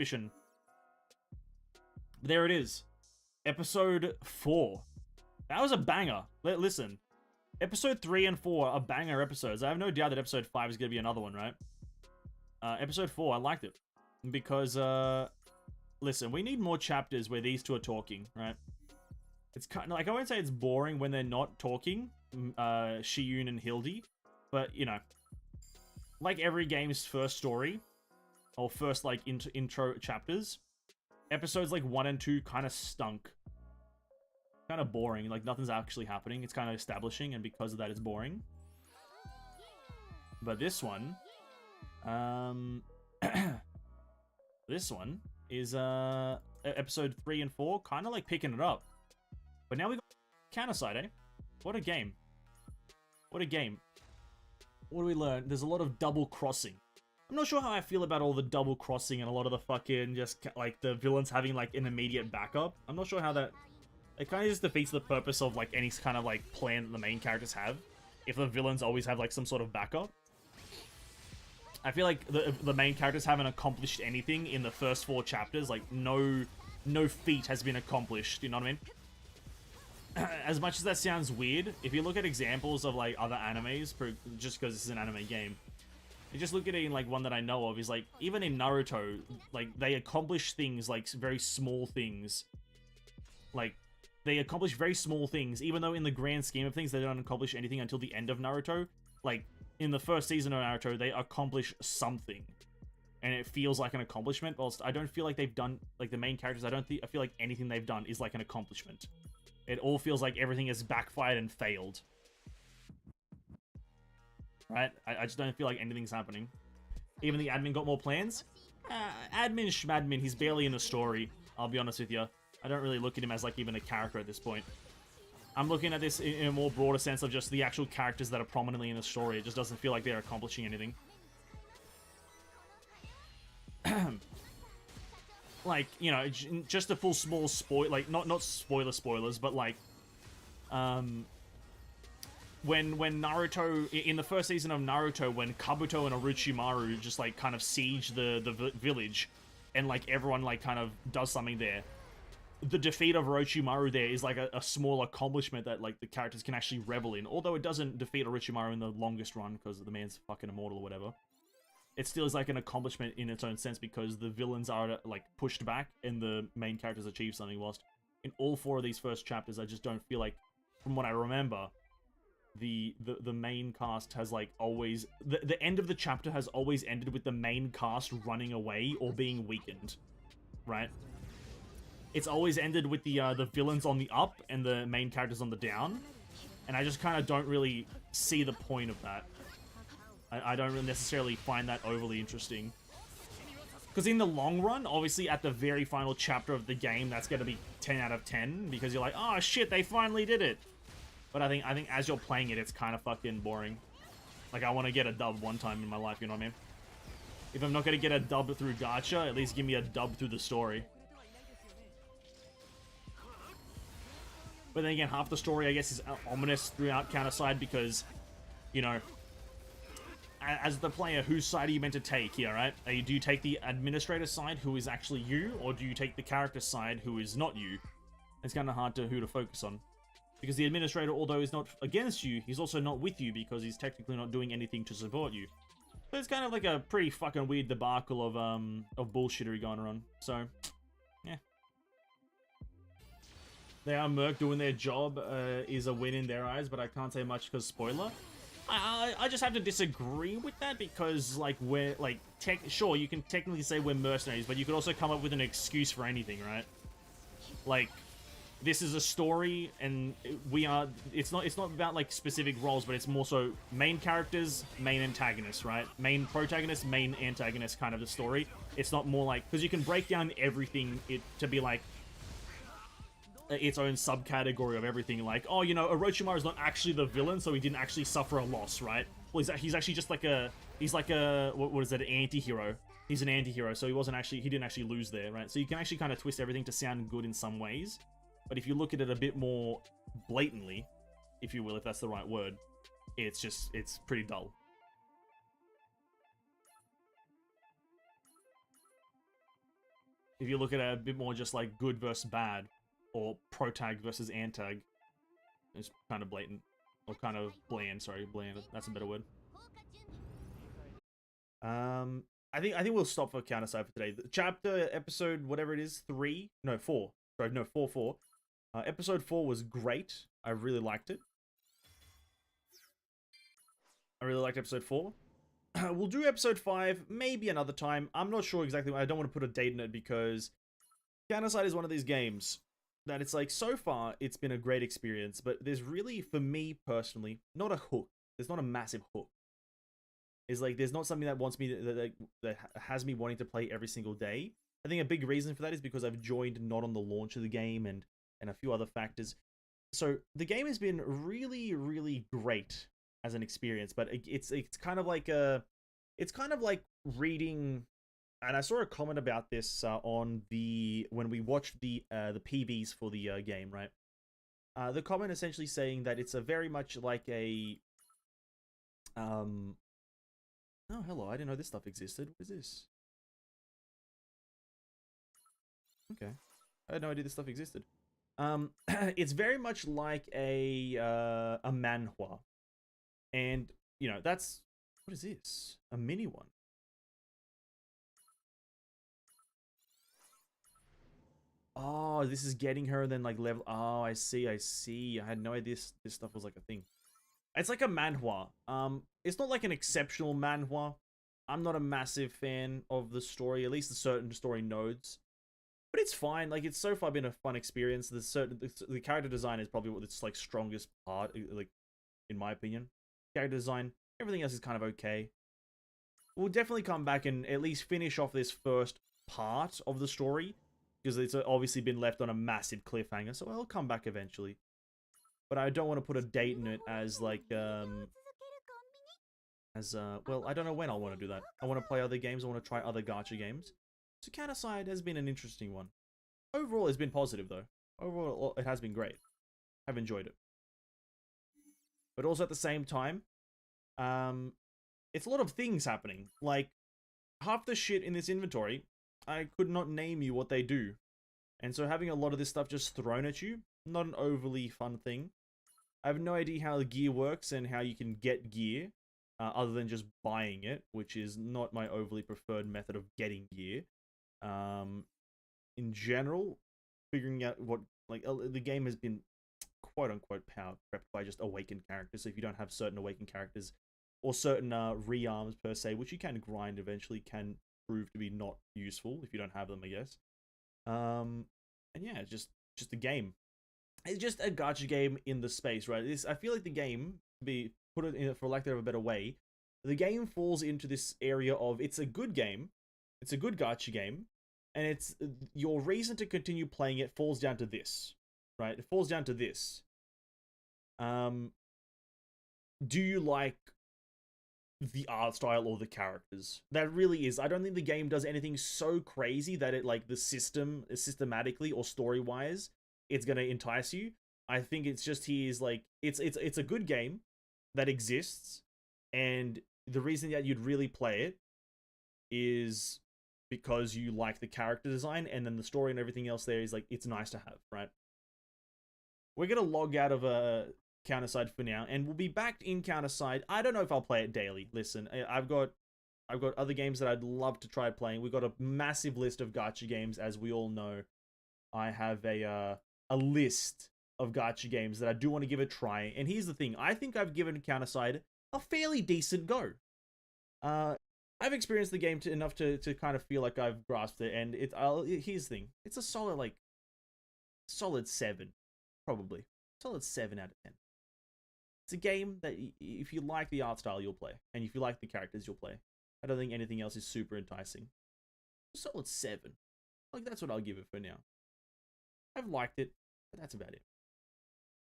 suspicion. There it is. Episode 4. That was a banger. Listen. Episode 3 and 4 are banger episodes. I have no doubt that episode 5 is going to be another one, right? Episode 4, I liked it. Because, listen, we need more chapters where these two are talking, right? It's kind of, like, I won't say it's boring when they're not talking, Shiyun and Hildy. But, you know, like every game's first story, or first, like, intro chapters, episodes like 1 and 2 kind of stunk. Kind of boring, like nothing's actually happening. It's kind of establishing, and because of that, it's boring. But this one, this one is episode 3 and 4, kind of like picking it up. But now we got Counterside, eh? What a game! What a game! What do we learn? There's a lot of double crossing. I'm not sure how I feel about all the double crossing and a lot of the fucking just like the villains having like an immediate backup. I'm not sure how that. It kind of just defeats the purpose of, like, any kind of, like, plan that the main characters have. If the villains always have, like, some sort of backup. I feel like the main characters haven't accomplished anything in the first 4 chapters. Like, no feat has been accomplished, you know what I mean? As much as that sounds weird, if you look at examples of, like, other animes, just because this is an anime game, you just look at it in, like, one that I know of, is, like, even in Naruto, like, they accomplish things, like, very small things. Like, they accomplish very small things, even though in the grand scheme of things, they don't accomplish anything until the end of Naruto. Like, in the first season of Naruto, they accomplish something. And it feels like an accomplishment, whilst I don't feel like they've done, like, the main characters, I feel like anything they've done is like an accomplishment. It all feels like everything has backfired and failed. Right? I just don't feel like anything's happening. Even the admin got more plans? Admin schmadmin, he's barely in the story, I'll be honest with you. I don't really look at him as, like, even a character at this point. I'm looking at this in a more broader sense of just the actual characters that are prominently in the story. It just doesn't feel like they're accomplishing anything. Like, you know, just a full small spoil, like, not spoilers, but, like, when Naruto, in the first season of Naruto, when Kabuto and Orochimaru just, like, kind of siege the village, and, like, everyone, like, kind of does something there. The defeat of Orochimaru there is like a small accomplishment that like the characters can actually revel in. Although it doesn't defeat Orochimaru in the longest run because the man's fucking immortal or whatever. It still is like an accomplishment in its own sense because the villains are like pushed back and the main characters achieve something. Whilst in all 4 of these first chapters, I just don't feel like, from what I remember, the main cast has like always the end of the chapter has always ended with the main cast running away or being weakened, right? It's always ended with the villains on the up and the main characters on the down. And I just kind of don't really see the point of that. I don't really necessarily find that overly interesting. Because in the long run, obviously at the very final chapter of the game, that's going to be 10 out of 10. Because you're like, oh shit, they finally did it. But I think as you're playing it, it's kind of fucking boring. Like, I want to get a dub one time in my life, you know what I mean? If I'm not going to get a dub through gacha, at least give me a dub through the story. But then again, half the story, I guess, is ominous throughout Counterside because, you know, as the player, whose side are you meant to take here, right? Do you take the administrator side, who is actually you, or do you take the character side, who is not you? It's kind of hard to who to focus on. Because the administrator, although he's not against you, he's also not with you because he's technically not doing anything to support you. So it's kind of like a pretty fucking weird debacle of bullshittery going on. So, yeah. They are Merc doing their job is a win in their eyes, but I can't say much because spoiler. I just have to disagree with that because, like, we're, like, sure, you can technically say we're mercenaries, but you could also come up with an excuse for anything, right? Like, this is a story, and we are, it's not about, like, specific roles, but it's more so main characters, main antagonists, right? Main protagonist, main antagonist kind of the story. It's not more like, because you can break down everything to be, like, its own subcategory of everything, like, oh, you know, Orochimaru is not actually the villain, so he didn't actually suffer a loss, right? Well, he's actually just like what is it, an anti-hero. He's an anti-hero, so he didn't actually lose there, right? So you can actually kind of twist everything to sound good in some ways, but if you look at it a bit more blatantly, if you will, if that's the right word, it's pretty dull. If you look at it a bit more just like good versus bad, or protag versus antag, it's kind of blatant. Or kind of bland, sorry, bland. That's a better word. I think we'll stop for Counterside for today. The chapter, episode, whatever it is, 3? No, 4. Sorry, no, 4. Episode 4 was great. I really liked it. I really liked episode 4. We'll do episode 5 maybe another time. I'm not sure exactly. I don't want to put a date in it because Counterside is one of these games that it's like, so far, it's been a great experience, but there's really, for me personally, not a hook. There's not a massive hook. It's like, there's not something that wants me, that has me wanting to play every single day. I think a big reason for that is because I've joined not on the launch of the game and a few other factors. So the game has been really, really great as an experience, but it's kind of like reading. And I saw a comment about this on when we watched the PBs for the game, right? The comment essentially saying that it's a very much like a Oh, hello! I didn't know this stuff existed. What is this? Okay, I had no idea this stuff existed. It's very much like a manhwa, and you know that's what is this? A mini one. Oh, this is getting her then like level. Oh, I see. I had no idea this stuff was like a thing. It's like a manhwa. It's not like an exceptional manhwa. I'm not a massive fan of the story, at least the certain story nodes. But it's fine. Like, it's so far been a fun experience. The character design is probably what its like strongest part, like in my opinion. Character design, everything else is kind of okay. We'll definitely come back and at least finish off this first part of the story because it's obviously been left on a massive cliffhanger. So I'll come back eventually. But I don't want to put a date in it as like well, I don't know when I'll want to do that. I want to play other games. I want to try other gacha games. So Counterside has been an interesting one. Overall, it's been positive though. Overall, it has been great. I've enjoyed it. But also at the same time, it's a lot of things happening. Like, half the shit in this inventory, I could not name you what they do. And so having a lot of this stuff just thrown at you, not an overly fun thing. I have no idea how the gear works and how you can get gear, other than just buying it, which is not my overly preferred method of getting gear. In general, figuring out what, like, the game has been quote-unquote power prepped by just awakened characters, so if you don't have certain awakened characters, or certain rearms per se, which you can grind eventually, can prove to be not useful if you don't have them, I guess. And yeah, it's just a game. It's just a gacha game in the space, right? I feel like the game, put it in, for lack of a better way, the game falls into this area of it's a good game, it's a good gacha game, and it's your reason to continue playing it falls down to this, right? It falls down to this. Do you like the art style or the characters? That really is. I don't think the game does anything so crazy that it like the system systematically or story wise it's gonna entice you. I think it's just like it's a good game that exists, and the reason that you'd really play it is because you like the character design, and then the story and everything else there is like it's nice to have, right? We're gonna log out of Counterside for now, and we'll be back in Counterside. I don't know if I'll play it daily. Listen, I've got other games that I'd love to try playing. We've got a massive list of gacha games, as we all know. I have a list of gacha games that I do want to give a try. And here's the thing: I think I've given Counterside a fairly decent go. I've experienced the game enough to kind of feel like I've grasped it, and here's the thing: it's a solid 7, probably solid 7 out of 10. It's a game that if you like the art style, you'll play, and if you like the characters, you'll play. I don't think anything else is super enticing. Solid 7, like that's what I'll give it for now. I've liked it, but that's about it.